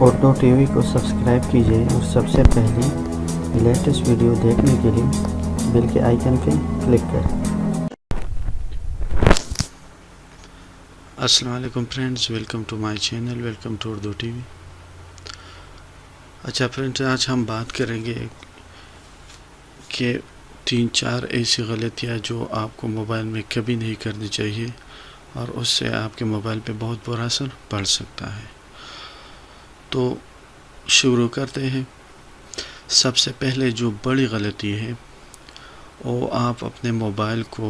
Urdu T وی کو subscribe کیجیے اور سب سے پہلے لیٹسٹ ویڈیو دیکھنے کے لیے بیل کے آئیکن پہ کلک کریں۔ السلام علیکم friends, welcome to my channel, welcome to Urdu T V. اچھا فرینڈز، آج ہم بات کریں گے کہ 3-4 ایسی غلطیاں جو آپ کو موبائل میں کبھی نہیں کرنی چاہیے اور اس سے آپ کے موبائل پہ بہت برا اثر پڑ سکتا ہے۔ تو شروع کرتے ہیں۔ سب سے پہلے جو بڑی غلطی ہے وہ آپ اپنے موبائل کو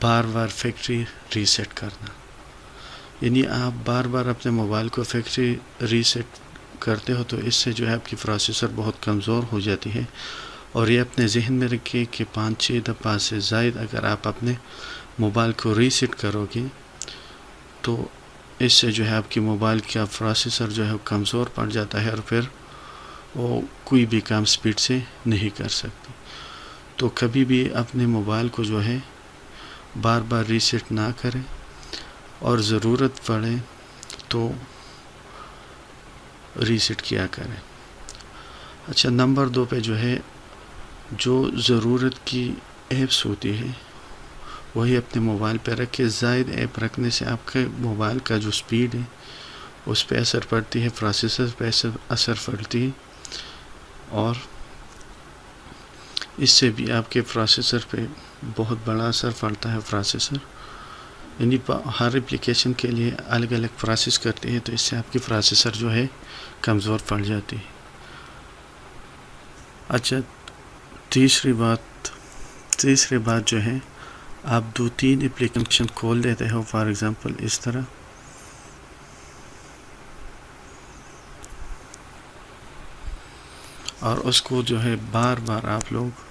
بار بار فیکٹری ریسیٹ کرنا، یعنی آپ بار بار اپنے موبائل کو فیکٹری ریسیٹ کرتے ہو تو اس سے جو ہے آپ کی پروسیسر بہت کمزور ہو جاتی ہے، اور یہ اپنے ذہن میں رکھیں کہ 5-6 دفعہ سے زائد اگر آپ اپنے موبائل کو ریسیٹ کرو گے تو اس سے جو ہے آپ کی موبائل کا پروسیسر جو ہے کمزور پڑ جاتا ہے اور پھر وہ کوئی بھی کام سپیڈ سے نہیں کر سکتی۔ تو کبھی بھی اپنے موبائل کو جو ہے بار بار ریسیٹ نہ کریں، اور ضرورت پڑے تو ریسیٹ کیا کریں۔ اچھا، نمبر 2 پہ جو ہے جو ضرورت کی ایپس ہوتی ہے وہی اپنے موبائل پہ رکھے۔ زائد ایپ رکھنے سے آپ کے موبائل کا جو سپیڈ ہے اس پہ اثر پڑتی ہے، پروسیسر پہ اثر پڑتی ہے، اور اس سے بھی آپ کے پروسیسر پہ بہت بڑا اثر پڑتا ہے۔ پروسیسر یعنی ہر اپلیکیشن کے لیے الگ الگ پروسیس کرتی ہے، تو اس سے آپ کی پروسیسر جو ہے کمزور پڑ جاتی ہے۔ اچھا، تیسری بات جو ہے، آپ 2-3 اپلیکیشن کھول دیتے ہو، فار ایگزامپل اس طرح، اور اس کو جو ہے بار بار آپ لوگ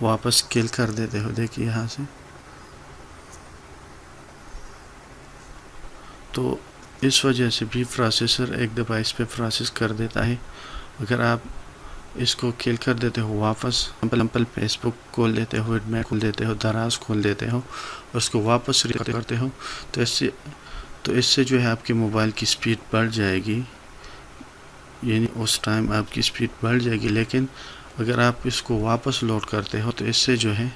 واپس کل کر دیتے ہو۔ دیکھیے یہاں سے، تو اس وجہ سے بھی پروسیسر ایک دفعہ اس پہ پروسیس کر دیتا ہے۔ اگر آپ اس کو کل کر دیتے ہو، واپس ایگزامپل فیس بک کھول دیتے ہو، ایڈمیٹ کھول دیتے ہو، دراز کھول دیتے ہو، اس کو واپس کرتے ہو تو اس سے جو ہے آپ کے موبائل کی سپیڈ بڑھ جائے گی، یعنی اس ٹائم آپ کی سپیڈ بڑھ جائے گی۔ لیکن اگر آپ اس کو واپس لوڈ کرتے ہو تو اس سے جو ہے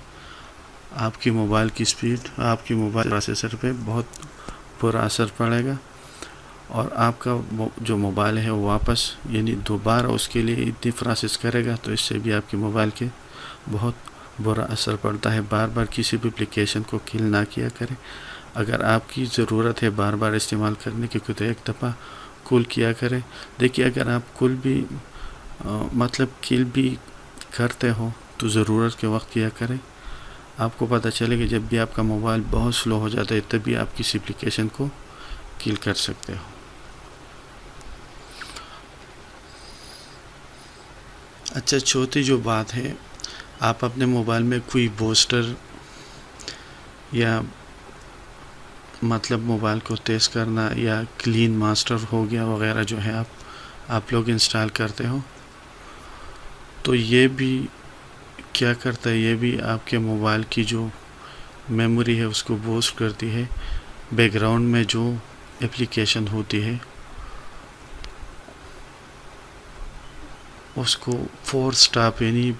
آپ کی موبائل کی سپیڈ، آپ کی موبائل پروسیسر پہ بہت برا اثر پڑے گا، اور آپ کا جو موبائل ہے وہ واپس یعنی دوبارہ اس کے لیے اتنی پروسیس کرے گا، تو اس سے بھی آپ کے موبائل کے بہت برا اثر پڑتا ہے۔ بار بار کسی بھی اپلیکیشن کو کل نہ کیا کریں۔ اگر آپ کی ضرورت ہے بار بار استعمال کرنے کی تو ایک دفعہ کل کیا کریں۔ دیکھیے، اگر آپ کل بھی کرتے ہو تو ضرورت کے وقت کیا کریں۔ آپ کو پتہ چلے کہ جب بھی آپ کا موبائل بہت سلو ہو جاتا ہے تبھی آپ کسی اپلیکیشن کو کل کر سکتے ہو۔ اچھا، چوتھی جو بات ہے، آپ اپنے موبائل میں کوئی بوسٹر یا موبائل کو تیز کرنا یا کلین ماسٹر ہو گیا وغیرہ جو ہے آپ لوگ انسٹال کرتے ہو، تو یہ بھی کیا کرتا ہے، یہ بھی آپ کے موبائل کی جو میموری ہے اس کو بوسٹ کرتی ہے۔ بیک گراؤنڈ میں جو اپلیکیشن ہوتی ہے اس کو فور سٹاپ، یعنی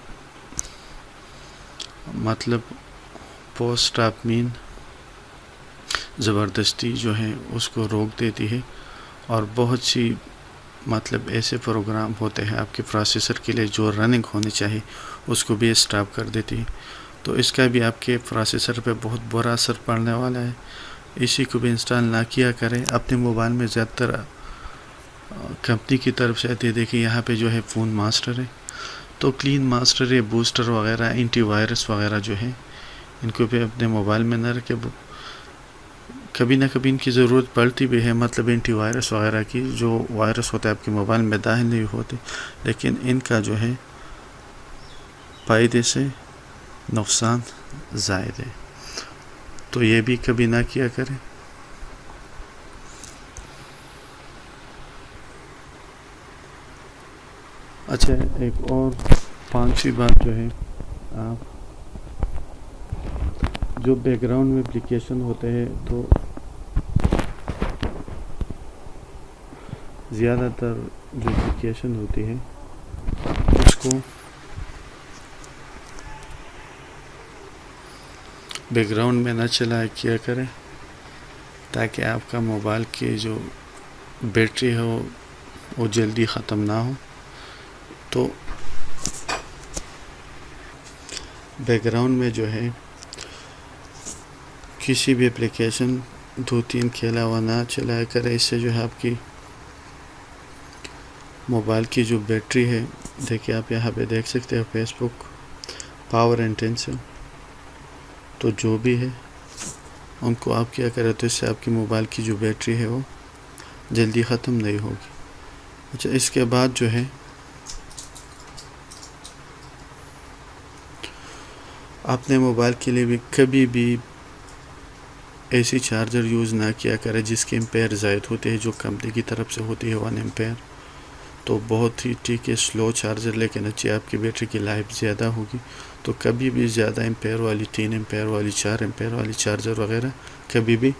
پوسٹ سٹاپ مین زبردستی جو ہے اس کو روک دیتی ہے، اور بہت سی ایسے پروگرام ہوتے ہیں آپ کے پروسیسر کے لیے جو رننگ ہونی چاہیے اس کو بھی اسٹاپ کر دیتی ہے، تو اس کا بھی آپ کے پروسیسر پہ بہت برا اثر پڑنے والا ہے۔ اسی کو بھی انسٹال نہ کیا کریں اپنے موبائل میں۔ زیادہ تر کمپنی کی طرف سے آتی ہے، دیکھیں یہاں پہ جو ہے فون ماسٹر ہے، تو کلین ماسٹر یا بوسٹر وغیرہ، اینٹی وائرس وغیرہ جو ہے ان کو بھی اپنے موبائل میں نہ رکھے۔ کبھی نہ کبھی ان کی ضرورت پڑتی بھی ہے، اینٹی وائرس وغیرہ کی، جو وائرس ہوتا ہے آپ کے موبائل میں داخل نہیں ہوتے، لیکن ان کا جو ہے فائدے سے نقصان زائد ہے، تو یہ بھی کبھی نہ کیا کریں۔ اچھا، ایک اور 5ویں بات جو ہے، آپ جو بیک گراؤنڈ میں اپلیکیشن ہوتے ہیں تو زیادہ تر جو اپلیکیشن ہوتی ہے اس کو بیک گراؤنڈ میں نہ چلایا کیا کریں تاکہ آپ کا موبائل کی جو بیٹری ہو وہ جلدی ختم نہ ہو. تو بیک گراؤنڈ میں جو ہے کسی بھی اپلیکیشن 2-3 کے علاوہ نہ چلایا کرے. اس سے جو ہے آپ کی موبائل کی جو بیٹری ہے، دیکھیں آپ یہاں پہ دیکھ سکتے ہیں فیس بک پاور انٹینسو، تو جو بھی ہے ان کو آپ کیا کرے تو اس سے آپ کی موبائل کی جو بیٹری ہے وہ جلدی ختم نہیں ہوگی. اچھا، اس کے بعد جو ہے اپنے موبائل کے لیے بھی کبھی بھی ایسی چارجر یوز نہ کیا کرے جس کے امپیئر زائد ہوتے ہیں. جو کمپنی کی طرف سے ہوتی ہے 1 امپیئر، تو بہت ہی ٹھیک ہے سلو چارجر، لیکن اچھی آپ کی بیٹری کی لائف زیادہ ہوگی. تو کبھی بھی زیادہ امپیئر والی 3 امپیئر والی 4 امپیئر والی چارجر وغیرہ کبھی بھی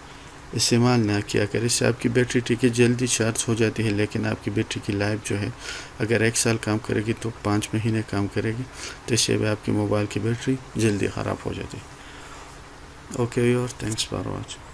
استعمال نہ کیا کرے. اس سے آپ کی بیٹری ٹھیک ہے جلدی چارج ہو جاتی ہے، لیکن آپ کی بیٹری کی لائف جو ہے اگر 1 سال کام کرے گی تو 5 مہینے کام کرے گی، تو اس سے بھی آپ کی موبائل کی بیٹری جلدی خراب ہو جاتی ہے. Okay viewer, thanks for watching.